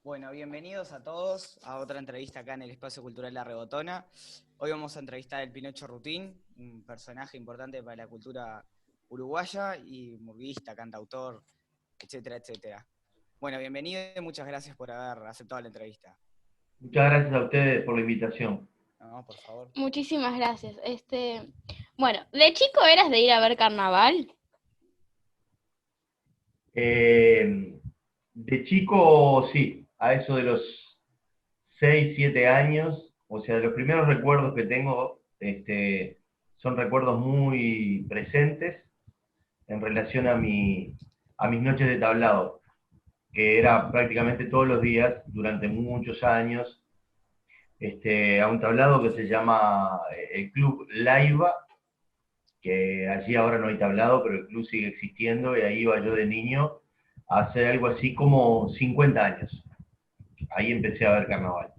Bueno, bienvenidos a todos a otra entrevista acá en el Espacio Cultural La Rebotona. Hoy vamos a entrevistar al Pinocho Rutín, un personaje importante para la cultura uruguaya y murguista, cantautor, etcétera, etcétera. Bueno, bienvenido y muchas gracias por haber aceptado la entrevista. Muchas gracias a ustedes por la invitación. No, por favor. Muchísimas gracias. Bueno, ¿de chico eras de ir a ver carnaval? De chico, sí, a eso de los 6, 7 años, o sea, de los primeros recuerdos que tengo, son recuerdos muy presentes en relación a mis noches de tablado, que era prácticamente todos los días durante muchos años, a un tablado que se llama el Club Laiva, que allí ahora no hay tablado, pero el club sigue existiendo, y ahí iba yo de niño hace algo así como 50 años. Ahí empecé a ver carnaval.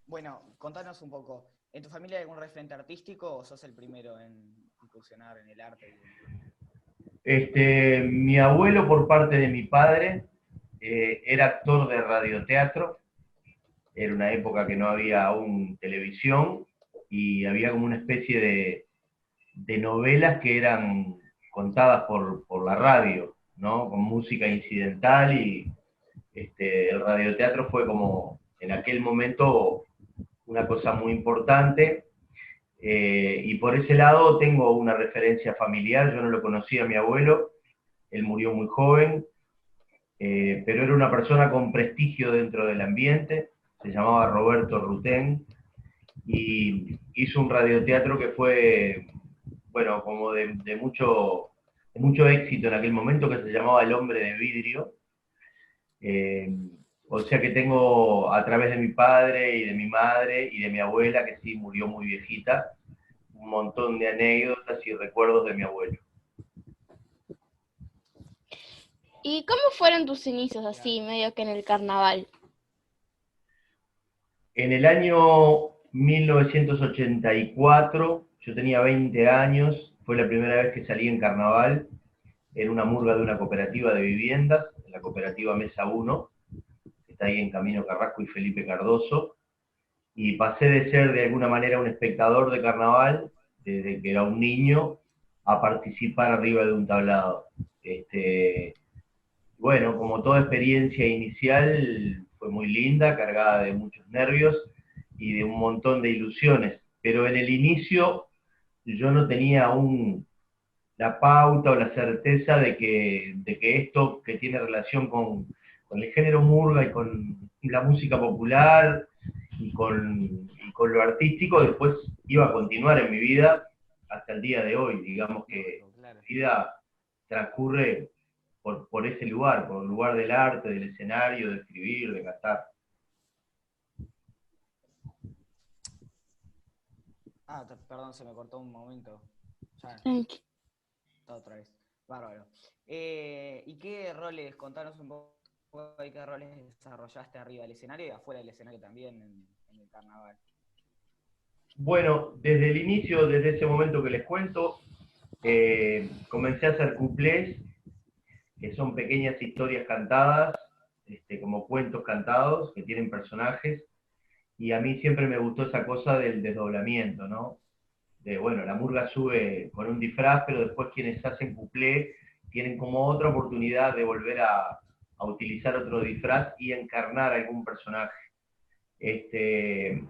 Bueno, contanos un poco. ¿En tu familia hay algún referente artístico o sos el primero en incursionar en el arte? Mi abuelo, por parte de mi padre, era actor de radioteatro. Era una época que no había aún televisión y había como una especie de novelas que eran contadas por la radio, ¿no? Con música incidental, y el radioteatro fue como en aquel momento una cosa muy importante, y por ese lado tengo una referencia familiar. Yo no lo conocía a mi abuelo, él murió muy joven, pero era una persona con prestigio dentro del ambiente, se llamaba Roberto Rutén, y hizo un radioteatro que fue, bueno, como de mucho éxito en aquel momento, que se llamaba El Hombre de Vidrio. Eh, o sea que tengo, a través de mi padre y de mi madre y de mi abuela, que sí murió muy viejita, un montón de anécdotas y recuerdos de mi abuelo. ¿Y cómo fueron tus inicios así, Claro. medio que en el carnaval? En el año 1984, yo tenía 20 años, fue la primera vez que salí en carnaval en una murga de una cooperativa de viviendas, en la cooperativa Mesa 1, que está ahí en Camino Carrasco y Felipe Cardoso, y pasé de ser de alguna manera un espectador de carnaval, desde que era un niño, a participar arriba de un tablado. Bueno, como toda experiencia inicial, fue muy linda, cargada de muchos nervios y de un montón de ilusiones, pero en el inicio yo no tenía aún la pauta o la certeza de que esto que tiene relación con el género murga y con la música popular y con lo artístico después iba a continuar en mi vida hasta el día de hoy. Digamos que Lógico, claro. mi vida transcurre por ese lugar, por el lugar del arte, del escenario, de escribir, de cantar. Perdón, se me cortó un momento. Ya, Tranqui. todo otra vez. Bárbaro. ¿Y qué roles, contanos un poco de qué roles desarrollaste arriba del escenario y afuera del escenario también en el carnaval? Bueno, desde el inicio, desde ese momento que les cuento, comencé a hacer cuplés, que son pequeñas historias cantadas, como cuentos cantados, que tienen personajes, y a mí siempre me gustó esa cosa del desdoblamiento, ¿no? Bueno, la murga sube con un disfraz, pero después quienes hacen cuplé tienen como otra oportunidad de volver a utilizar otro disfraz y encarnar algún personaje. Este,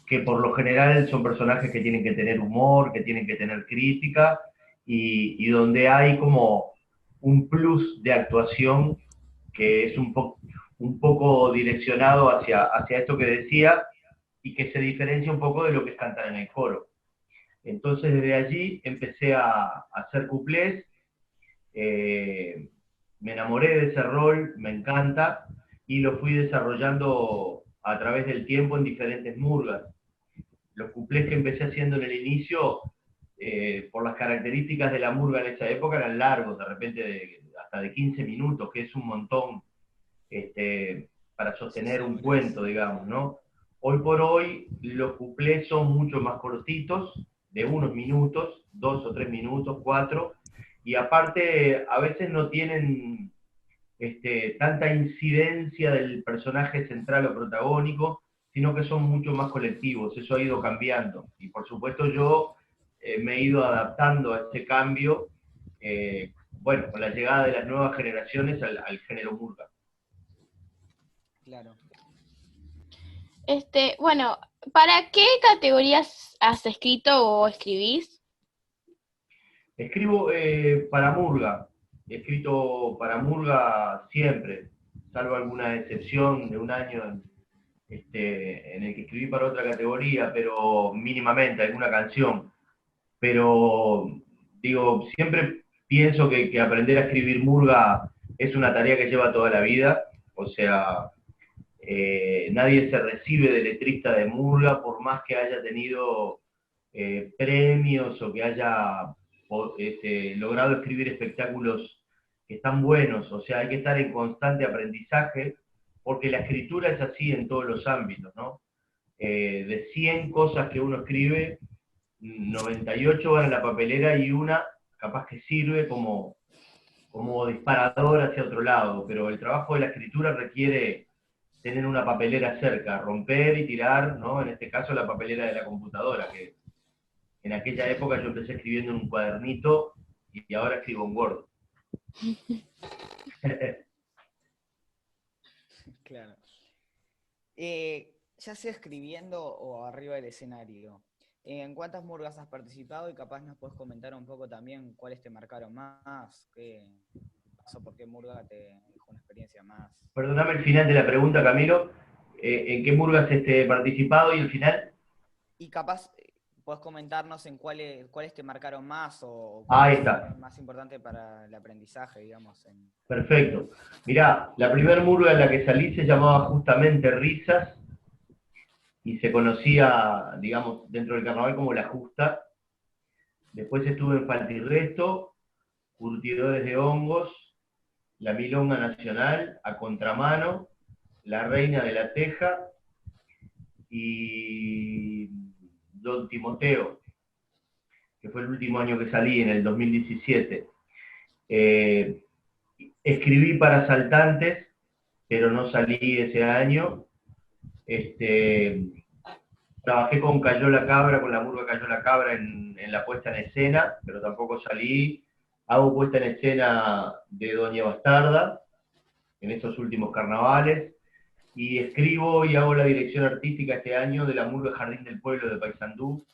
que por lo general son personajes que tienen que tener humor, que tienen que tener crítica, y donde hay como un plus de actuación que es un poco direccionado hacia esto que decía, y que se diferencia un poco de lo que es cantar en el coro. Entonces desde allí empecé a hacer cuplés, me enamoré de ese rol, me encanta, y lo fui desarrollando a través del tiempo en diferentes murgas. Los cuplés que empecé haciendo en el inicio, por las características de la murga en esa época, eran largos, de repente hasta de 15 minutos, que es un montón, para Sí, sostener sí, un horas. cuento, digamos, ¿no? Hoy por hoy los cuplés son mucho más cortitos, de unos minutos, 2 o 3 minutos, 4, y aparte a veces no tienen tanta incidencia del personaje central o protagónico, sino que son mucho más colectivos. Eso ha ido cambiando. Y por supuesto yo me he ido adaptando a ese cambio, bueno, con la llegada de las nuevas generaciones al género murga. Claro. Bueno, ¿para qué categorías has escrito o escribís? Escribo para murga. He escrito para murga siempre, salvo alguna excepción de un año en el que escribí para otra categoría, pero mínimamente, alguna canción. Pero, digo, siempre pienso que aprender a escribir murga es una tarea que lleva toda la vida. O sea, nadie se recibe de letrista de murga por más que haya tenido premios o que haya logrado escribir espectáculos que están buenos. O sea, hay que estar en constante aprendizaje, porque la escritura es así en todos los ámbitos, ¿no? De 100 cosas que uno escribe, 98 van a la papelera y una capaz que sirve como disparador hacia otro lado, pero el trabajo de la escritura requiere tener una papelera cerca, romper y tirar, ¿no? En este caso la papelera de la computadora, que en aquella época yo empecé escribiendo en un cuadernito y ahora escribo en Word. Claro. Ya sea escribiendo o arriba del escenario, ¿en cuántas murgas has participado? Y capaz nos puedes comentar un poco también cuáles te marcaron más, qué pasó, por qué murga te dejó una experiencia más. Perdóname el final de la pregunta, Camilo. ¿En qué murgas has participado y el final? Y capaz puedes comentarnos en cuáles te marcaron más o Ahí cuáles está. más importante para el aprendizaje, digamos. Perfecto. Mirá, la primera murga en la que salí se llamaba justamente Risas y se conocía, digamos, dentro del carnaval como La Justa. Después estuve en Falta y Resto, Curtidores de Hongos, La Milonga Nacional, A Contramano, La Reina de la Teja y Don Timoteo, que fue el último año que salí, en el 2017. Escribí para Asaltantes, pero no salí ese año. Trabajé con Cayó la Cabra, con la murga Cayó la Cabra en la puesta en escena, pero tampoco salí. Hago puesta en escena de Doña Bastarda en estos últimos carnavales. Y escribo y hago la dirección artística este año de la murga Jardín del Pueblo de Paysandú.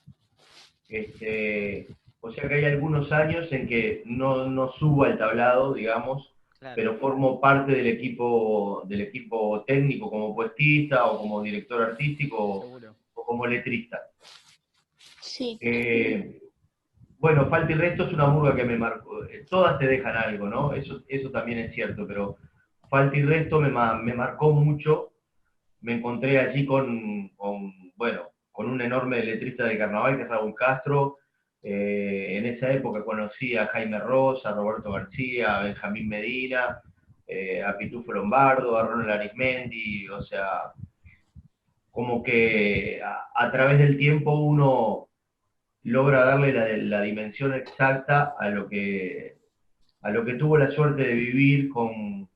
O sea que hay algunos años en que no subo al tablado, digamos, Claro. pero formo parte del equipo técnico como puestista o como director artístico. Seguro. O como letrista. Sí. Bueno, Falta y Resto es una murga que me marcó. Todas te dejan algo, ¿no? Eso también es cierto, pero Falta y Resto me marcó mucho. Me encontré allí con un enorme letrista de carnaval, que es Raúl Castro. En esa época conocí a Jaime Rosa, a Roberto García, a Benjamín Medina, a Pitufo Lombardo, a Ronald Arismendi. O sea, como que a través del tiempo uno logra darle la dimensión exacta a lo que tuvo la suerte de vivir con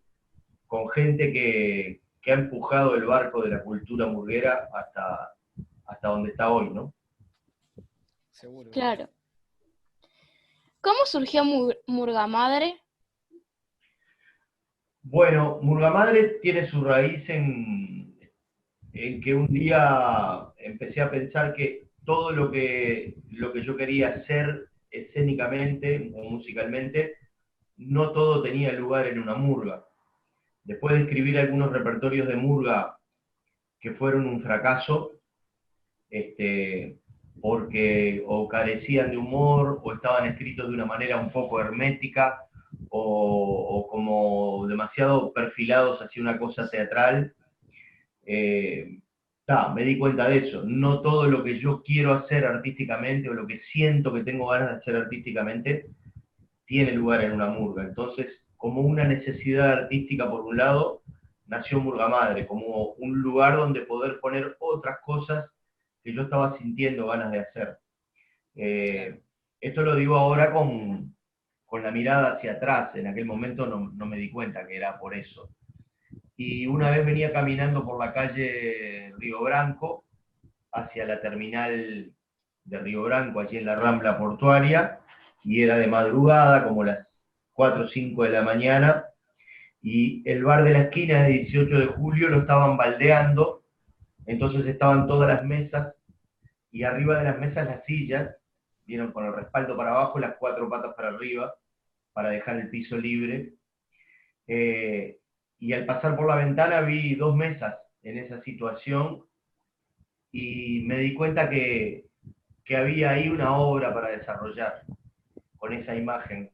gente que ha empujado el barco de la cultura murguera hasta donde está hoy, ¿no? Seguro. Claro. ¿Cómo surgió Murga Madre? Bueno, Murga Madre tiene su raíz en que un día empecé a pensar que todo lo que yo quería hacer escénicamente o musicalmente, no todo tenía lugar en una murga. Después de escribir algunos repertorios de murga que fueron un fracaso, porque o carecían de humor, o estaban escritos de una manera un poco hermética, o como demasiado perfilados hacia una cosa teatral, me di cuenta de eso. No todo lo que yo quiero hacer artísticamente, o lo que siento que tengo ganas de hacer artísticamente, tiene lugar en una murga. Entonces, como una necesidad artística por un lado, nació Murga Madre, como un lugar donde poder poner otras cosas que yo estaba sintiendo ganas de hacer. Claro. Esto lo digo ahora con con la mirada hacia atrás. En aquel momento no me di cuenta que era por eso. Y una vez venía caminando por la calle Río Branco, hacia la terminal de Río Branco, allí en la Rambla Portuaria, y era de madrugada, como las 4 o 5 de la mañana, y el bar de la esquina de 18 de julio lo estaban baldeando, entonces estaban todas las mesas, y arriba de las mesas las sillas, vieron con el respaldo para abajo, las 4 patas para arriba, para dejar el piso libre. Y al pasar por la ventana vi 2 mesas en esa situación, y me di cuenta que había ahí una obra para desarrollar con esa imagen.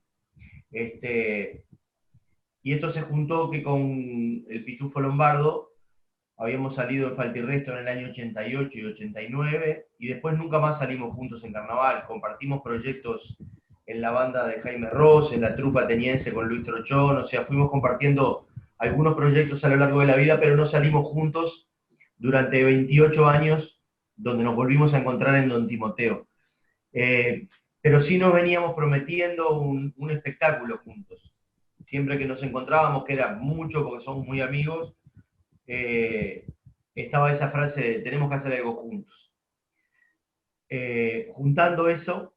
Y esto se juntó que con el Pitufo Lombardo habíamos salido en Faltirresto en el año 88 y 89, y después nunca más salimos juntos en carnaval. Compartimos proyectos en la banda de Jaime Ross, en la trupa ateniense con Luis Trochón, o sea, fuimos compartiendo algunos proyectos a lo largo de la vida, pero no salimos juntos durante 28 años, donde nos volvimos a encontrar en Don Timoteo. Pero sí nos veníamos prometiendo un espectáculo juntos. Siempre que nos encontrábamos, que era mucho porque somos muy amigos, estaba esa frase de tenemos que hacer algo juntos. Juntando eso,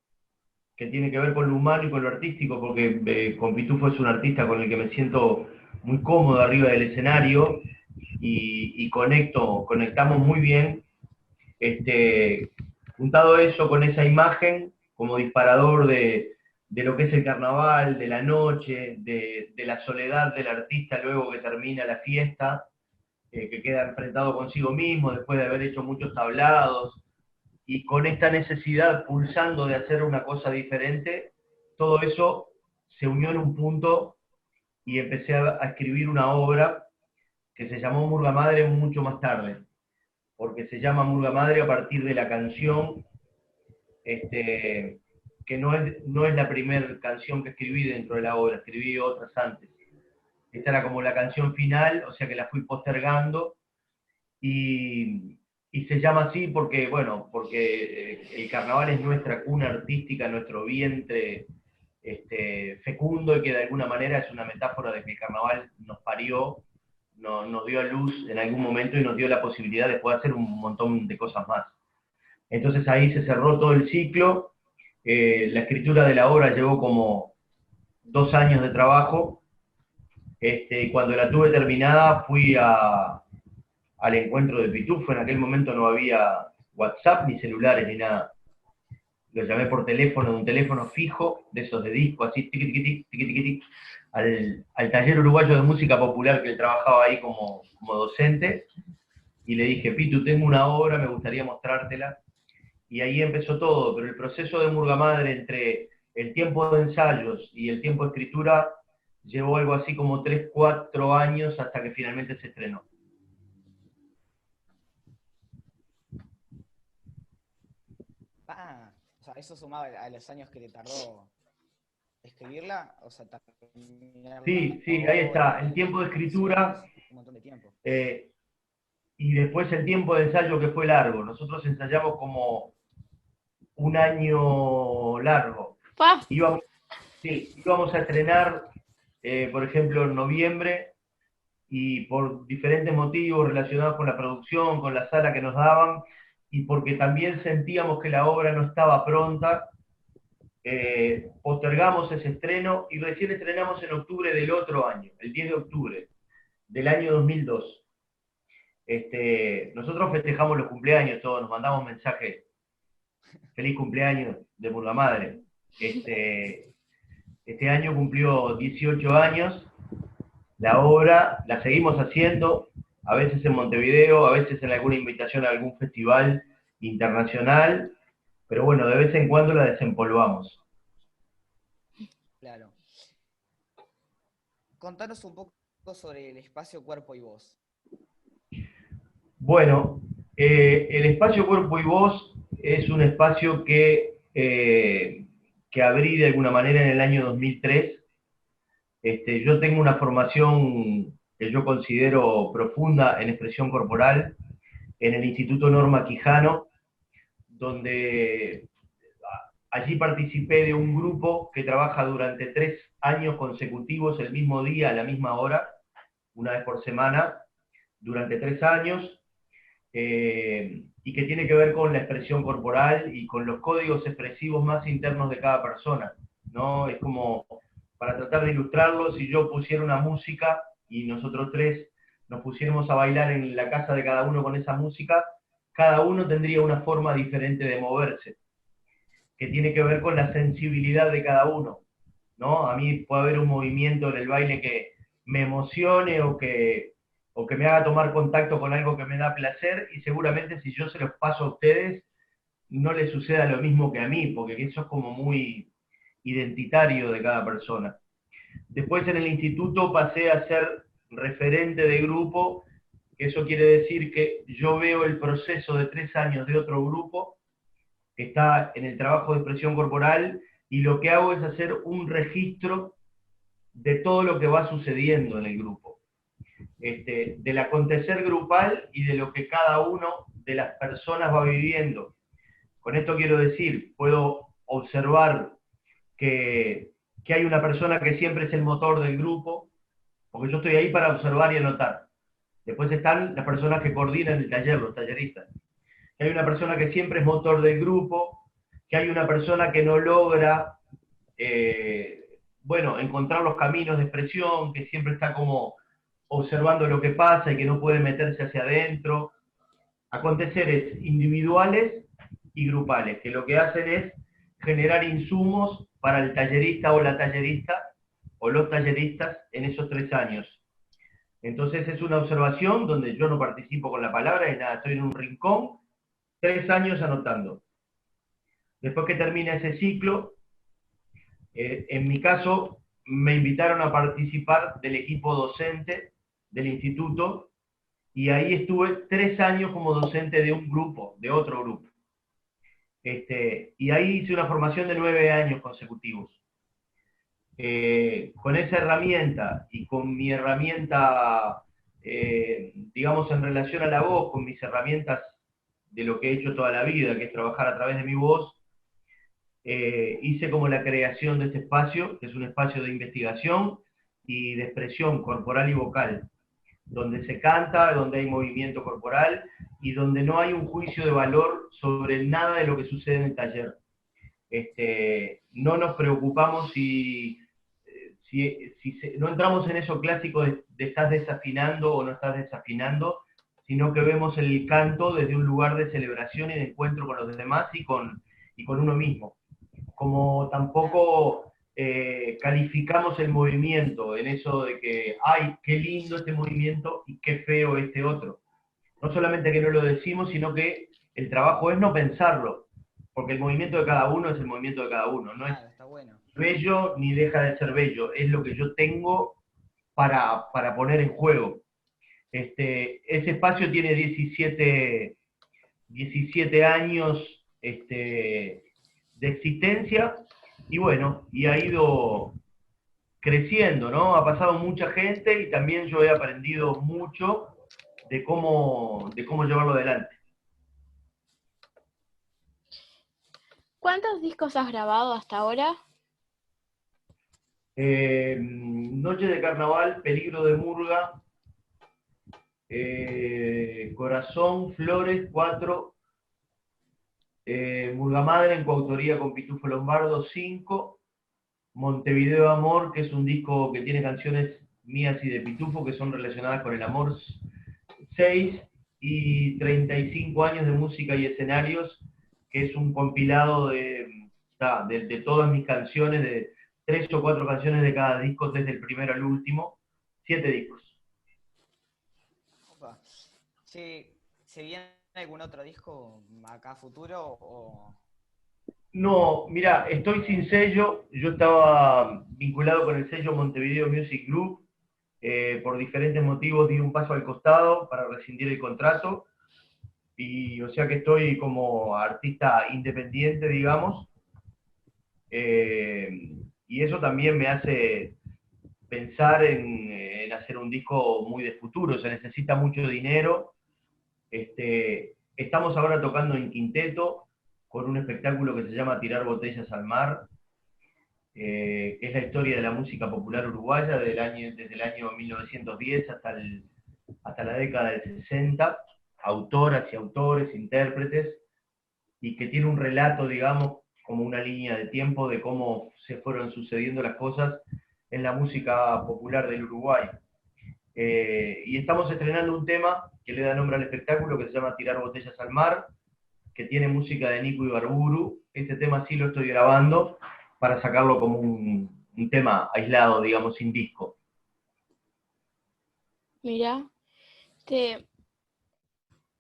que tiene que ver con lo humano y con lo artístico, porque con Pitufo es un artista con el que me siento muy cómodo arriba del escenario, y conectamos muy bien. Juntado eso con esa imagen como disparador de lo que es el carnaval, de la noche, de la soledad del artista luego que termina la fiesta, que queda enfrentado consigo mismo después de haber hecho muchos tablados, y con esta necesidad pulsando de hacer una cosa diferente, todo eso se unió en un punto y empecé a escribir una obra que se llamó Murga Madre mucho más tarde, porque se llama Murga Madre a partir de la canción, que no es la primera canción que escribí dentro de la obra, escribí otras antes. Esta era como la canción final, o sea que la fui postergando, y se llama así porque, bueno, porque el carnaval es nuestra cuna artística, nuestro vientre fecundo, y que de alguna manera es una metáfora de que el carnaval nos parió, nos dio a luz en algún momento y nos dio la posibilidad de poder hacer un montón de cosas más. Entonces ahí se cerró todo el ciclo. La escritura de la obra llevó como 2 años de trabajo. Cuando la tuve terminada fui al encuentro de Pitufo. En aquel momento no había WhatsApp ni celulares ni nada. Lo llamé por teléfono, de un teléfono fijo, de esos de disco, así, tiqui, tiqui, tiqui, tiqui, tiqui, al taller uruguayo de música popular que él trabajaba ahí como docente, y le dije, Pitu, tengo una obra, me gustaría mostrártela. Y ahí empezó todo, pero el proceso de Murga Madre entre el tiempo de ensayos y el tiempo de escritura llevó algo así como 3, 4 años hasta que finalmente se estrenó. O sea, eso sumaba a los años que le tardó escribirla, o sea, Sí, ahí está, el tiempo de escritura, un montón de tiempo. Y después el tiempo de ensayo, que fue largo. Nosotros ensayamos como 1 año largo. Íbamos a estrenar, por ejemplo, en noviembre, y por diferentes motivos relacionados con la producción, con la sala que nos daban, y porque también sentíamos que la obra no estaba pronta, postergamos ese estreno, y recién estrenamos en octubre del otro año, el 10 de octubre del año 2002. Nosotros festejamos los cumpleaños todos, nos mandamos mensajes, feliz cumpleaños de Murga Madre. Este año cumplió 18 años, la obra la seguimos haciendo, a veces en Montevideo, a veces en alguna invitación a algún festival internacional, pero bueno, de vez en cuando la desempolvamos. Claro. Contanos un poco sobre el espacio Cuerpo y Voz. Bueno, el espacio Cuerpo y Voz es un espacio que abrí de alguna manera en el año 2003. Yo tengo una formación que yo considero profunda en expresión corporal en el Instituto Norma Quijano, donde allí participé de un grupo que trabaja durante 3 años consecutivos, el mismo día, a la misma hora, una vez por semana, durante 3 años, y que tiene que ver con la expresión corporal y con los códigos expresivos más internos de cada persona, ¿no? Es como, para tratar de ilustrarlo, si yo pusiera una música y nosotros tres nos pusiéramos a bailar en la casa de cada uno con esa música, cada uno tendría una forma diferente de moverse, que tiene que ver con la sensibilidad de cada uno, ¿no? A mí puede haber un movimiento en el baile que me emocione o que me haga tomar contacto con algo que me da placer, y seguramente si yo se los paso a ustedes, no les suceda lo mismo que a mí, porque eso es como muy identitario de cada persona. Después en el instituto pasé a ser referente de grupo, que eso quiere decir que yo veo el proceso de 3 años de otro grupo que está en el trabajo de expresión corporal, y lo que hago es hacer un registro de todo lo que va sucediendo en el grupo, del acontecer grupal y de lo que cada uno de las personas va viviendo. Con esto quiero decir, puedo observar que hay una persona que siempre es el motor del grupo, porque yo estoy ahí para observar y anotar. Después están las personas que coordinan el taller, los talleristas. Que hay una persona que siempre es motor del grupo, que hay una persona que no logra, encontrar los caminos de expresión, que siempre está como observando lo que pasa y que no puede meterse hacia adentro. Aconteceres individuales y grupales, que lo que hacen es generar insumos para el tallerista o la tallerista, o los talleristas en esos 3 años. Entonces es una observación donde yo no participo con la palabra y nada, estoy en un rincón, 3 años anotando. Después que termina ese ciclo, en mi caso, me invitaron a participar del equipo docente del instituto, y ahí estuve 3 años como docente de un grupo, de otro grupo. Y ahí hice una formación de 9 años consecutivos. Con esa herramienta y con mi herramienta, digamos, en relación a la voz, con mis herramientas de lo que he hecho toda la vida, que es trabajar a través de mi voz, hice como la creación de este espacio, que es un espacio de investigación y de expresión corporal y vocal, donde se canta, donde hay movimiento corporal y donde no hay un juicio de valor sobre nada de lo que sucede en el taller. No nos preocupamos no entramos en eso clásico de estás desafinando o no estás desafinando, sino que vemos el canto desde un lugar de celebración y de encuentro con los demás y con uno mismo. Como tampoco calificamos el movimiento en eso de que, ¡ay, qué lindo este movimiento y qué feo este otro! No solamente que no lo decimos, sino que el trabajo es no pensarlo, porque el movimiento de cada uno es el movimiento de cada uno, no es Está bueno. bello ni deja de ser bello, es lo que yo tengo para poner en juego. Ese espacio tiene 17 años de existencia, y bueno, y ha ido creciendo, ¿no? Ha pasado mucha gente y también yo he aprendido mucho de cómo llevarlo adelante. ¿Cuántos discos has grabado hasta ahora? Noche de Carnaval, Peligro de Murga, Corazón, Flores, 4, Murga Madre en coautoría con Pitufo Lombardo, 5, Montevideo Amor, que es un disco que tiene canciones mías y de Pitufo que son relacionadas con el amor, 6, y 35 años de música y escenarios, que es un compilado de todas mis canciones, de 3 o 4 canciones de cada disco, desde el primero al último, 7 discos. Opa. ¿Se viene algún otro disco acá a futuro o...? No, mira, estoy sin sello. Yo estaba vinculado con el sello Montevideo Music Group. Por diferentes motivos di un paso al costado para rescindir el contrato. Y o sea que estoy como artista independiente, digamos. Y eso también me hace pensar en hacer un disco muy de futuro. Se necesita mucho dinero. Estamos ahora tocando en quinteto con un espectáculo que se llama Tirar botellas al mar. Es la historia de la música popular uruguaya desde el año 1910 hasta la década del 60, autoras y autores, intérpretes, y que tiene un relato, digamos, como una línea de tiempo de cómo se fueron sucediendo las cosas en la música popular del Uruguay. Y estamos estrenando un tema que le da nombre al espectáculo, que se llama Tirar botellas al mar, que tiene música de Nico Ibarburu. Este tema sí lo estoy grabando para sacarlo como un tema aislado, digamos, sin disco. Mira,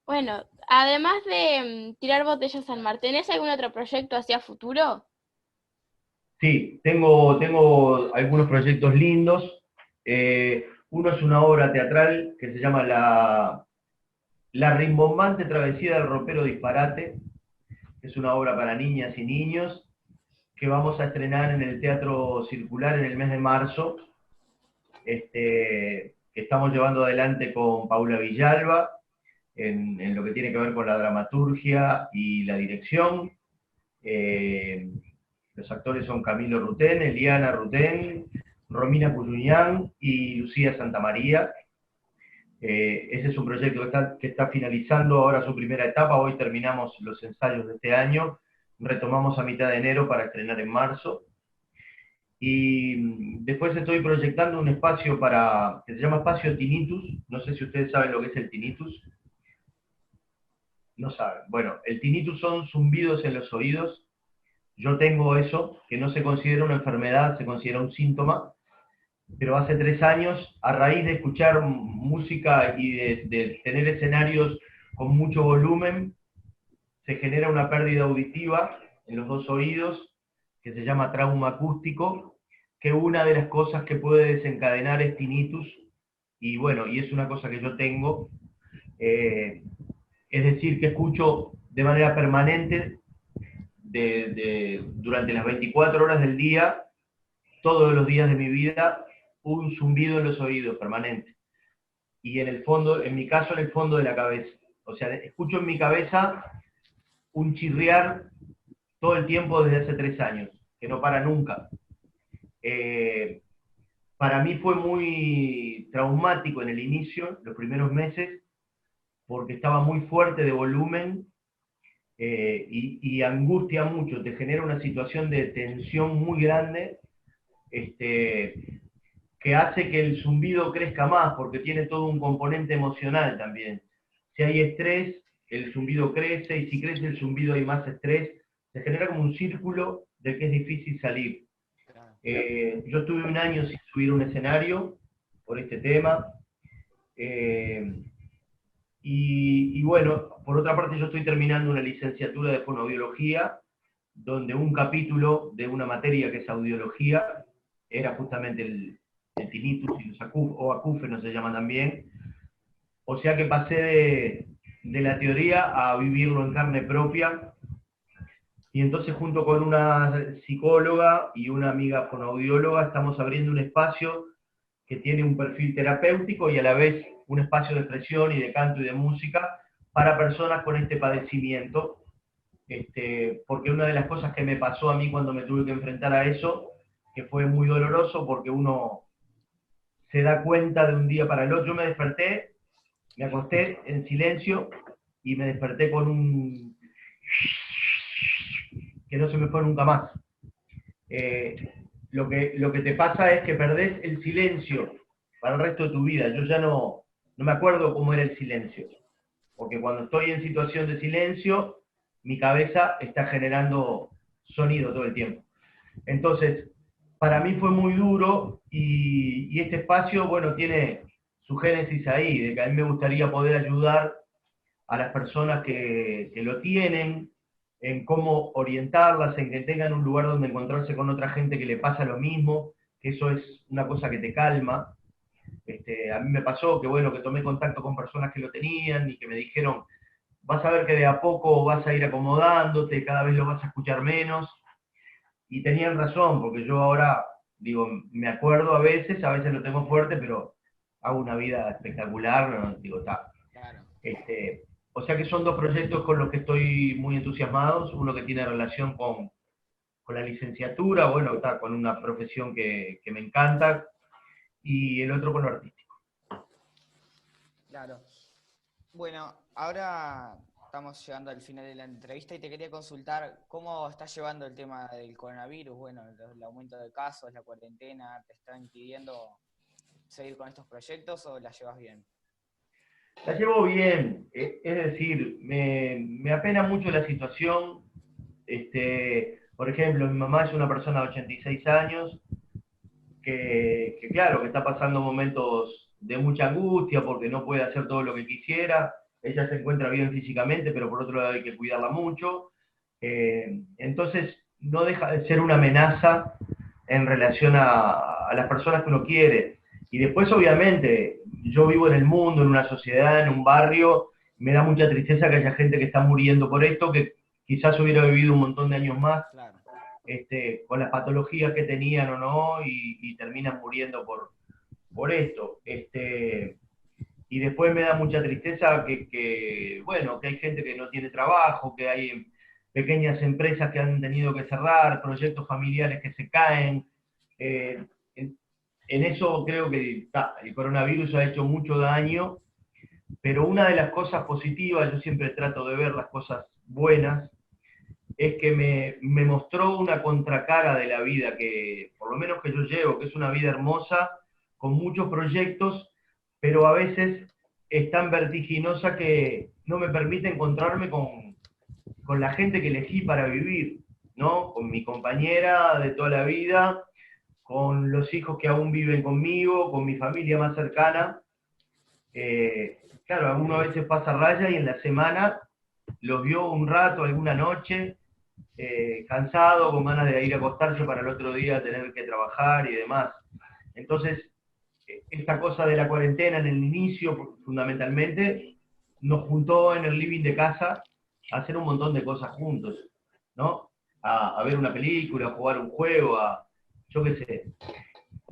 bueno, además de tirar botellas al mar, ¿tenés algún otro proyecto hacia futuro? Sí, tengo algunos proyectos lindos. Uno es una obra teatral que se llama La rimbombante travesía del ropero disparate. Es una obra para niñas y niños que vamos a estrenar en el Teatro Circular en el mes de marzo, que estamos llevando adelante con Paula Villalba, en lo que tiene que ver con la dramaturgia y la dirección. Los actores son Camilo Rutén, Eliana Rutén, Romina Cuyuñán y Lucía Santamaría. Ese es un proyecto que está finalizando ahora su primera etapa. Hoy terminamos los ensayos de este año, retomamos a mitad de enero para estrenar en marzo. Y después estoy proyectando un espacio que se llama Espacio Tinnitus. No sé si ustedes saben lo que es el tinnitus. No saben. Bueno, el tinnitus son zumbidos en los oídos. Yo tengo eso, que no se considera una enfermedad, se considera un síntoma, pero hace 3 años, a raíz de escuchar música y de tener escenarios con mucho volumen, se genera una pérdida auditiva en los 2 oídos, que se llama trauma acústico, que una de las cosas que puede desencadenar es tinnitus, y bueno, y es una cosa que yo tengo, es decir, que escucho de manera permanente, durante las 24 horas del día, todos los días de mi vida, un zumbido en los oídos permanente. Y en el fondo, en mi caso, en el fondo de la cabeza. O sea, escucho en mi cabeza un chirriar todo el tiempo desde hace 3 años, que no para nunca. Para mí fue muy traumático en el inicio, los primeros meses, porque estaba muy fuerte de volumen y angustia mucho, te genera una situación de tensión muy grande, que hace que el zumbido crezca más, porque tiene todo un componente emocional también. Si hay estrés, el zumbido crece, y si crece el zumbido hay más estrés, se genera como un círculo del que es difícil salir. Yo estuve 1 año sin subir un escenario por este tema, y bueno, por otra parte yo estoy terminando una licenciatura de fonoaudiología, donde un capítulo de una materia que es audiología era justamente el tinnitus y los acúfenos se llaman también. O sea que pasé de la teoría a vivirlo en carne propia. Y entonces junto con una psicóloga y una amiga fonoaudióloga estamos abriendo un espacio que tiene un perfil terapéutico y a la vez un espacio de expresión y de canto y de música para personas con este padecimiento. Porque una de las cosas que me pasó a mí cuando me tuve que enfrentar a eso, que fue muy doloroso porque uno se da cuenta de un día para el otro. Yo me desperté, me acosté en silencio y me desperté con un que no se me fue nunca más. Lo que te pasa es que perdés el silencio para el resto de tu vida. Yo ya no me acuerdo cómo era el silencio, porque cuando estoy en situación de silencio, mi cabeza está generando sonido todo el tiempo. Entonces, para mí fue muy duro y este espacio, bueno, tiene su génesis ahí, de que a mí me gustaría poder ayudar a las personas que lo tienen, en cómo orientarlas, en que tengan un lugar donde encontrarse con otra gente que le pasa lo mismo, que eso es una cosa que te calma. A mí me pasó que, bueno, que tomé contacto con personas que lo tenían y que me dijeron, vas a ver que de a poco vas a ir acomodándote, cada vez lo vas a escuchar menos. Y tenían razón, porque yo ahora, digo, me acuerdo a veces lo tengo fuerte, pero hago una vida espectacular, digo, está. Claro. O sea que son dos proyectos con los que estoy muy entusiasmado, uno que tiene relación con la licenciatura, bueno, está con una profesión que me encanta, y el otro con lo artístico. Claro. Bueno, ahora estamos llegando al final de la entrevista y te quería consultar cómo estás llevando el tema del coronavirus. Bueno, el aumento de casos, la cuarentena, ¿te está impidiendo seguir con estos proyectos o la llevas bien? La llevo bien, es decir, me apena mucho la situación. Por ejemplo, mi mamá es una persona de 86 años que claro, que está pasando momentos de mucha angustia porque no puede hacer todo lo que quisiera. Ella se encuentra bien físicamente, pero por otro lado hay que cuidarla mucho. Entonces, no deja de ser una amenaza en relación a las personas que uno quiere. Y después, obviamente, yo vivo en el mundo, en una sociedad, en un barrio, me da mucha tristeza que haya gente que está muriendo por esto, que quizás hubiera vivido un montón de años más, Claro. con las patologías que tenían o no, y terminan muriendo por esto. Y después me da mucha tristeza bueno, que hay gente que no tiene trabajo, que hay pequeñas empresas que han tenido que cerrar, proyectos familiares que se caen. Eh, en eso creo que el coronavirus ha hecho mucho daño, pero una de las cosas positivas, yo siempre trato de ver las cosas buenas, es que me mostró una contracara de la vida que, por lo menos que yo llevo, que es una vida hermosa, con muchos proyectos, pero a veces es tan vertiginosa que no me permite encontrarme con la gente que elegí para vivir, ¿no? Con mi compañera de toda la vida, con los hijos que aún viven conmigo, con mi familia más cercana. Claro, alguno a veces pasa raya y en la semana los vio un rato, alguna noche, cansado, con ganas de ir a acostarse para el otro día tener que trabajar y demás. Entonces, esta cosa de la cuarentena en el inicio, fundamentalmente, nos juntó en el living de casa a hacer un montón de cosas juntos, ¿no? A ver una película, a jugar un juego, yo qué sé.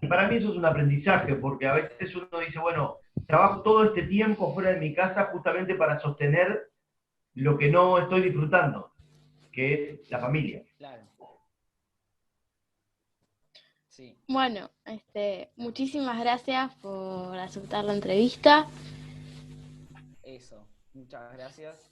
Y para mí eso es un aprendizaje, porque a veces uno dice, bueno, trabajo todo este tiempo fuera de mi casa justamente para sostener lo que no estoy disfrutando, que es la familia. Claro. Sí. Bueno, muchísimas gracias por aceptar la entrevista. Eso, muchas gracias.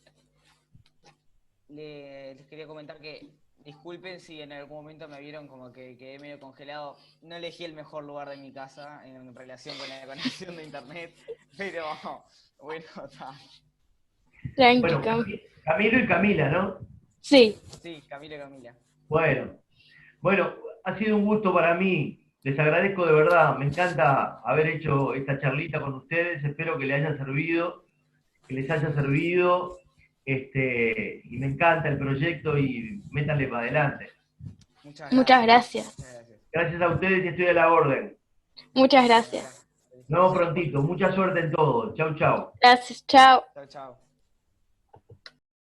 Les quería comentar que disculpen si en algún momento me vieron como que quedé medio congelado. No elegí el mejor lugar de mi casa en relación con la conexión de internet, pero bueno, está. Tranqui, Bueno, Camilo y Camila, ¿no? Sí, Sí, Camila y Camila. Bueno, ha sido un gusto para mí. Les agradezco de verdad. Me encanta haber hecho esta charlita con ustedes. Espero que les haya servido, que les haya servido. Y me encanta el proyecto y métanle para adelante. muchas gracias. Muchas gracias. Gracias a ustedes y estoy a la orden. Muchas gracias. Nos vemos prontito. Mucha suerte en todo. Chau, chau. Gracias, chao. Chao, chao.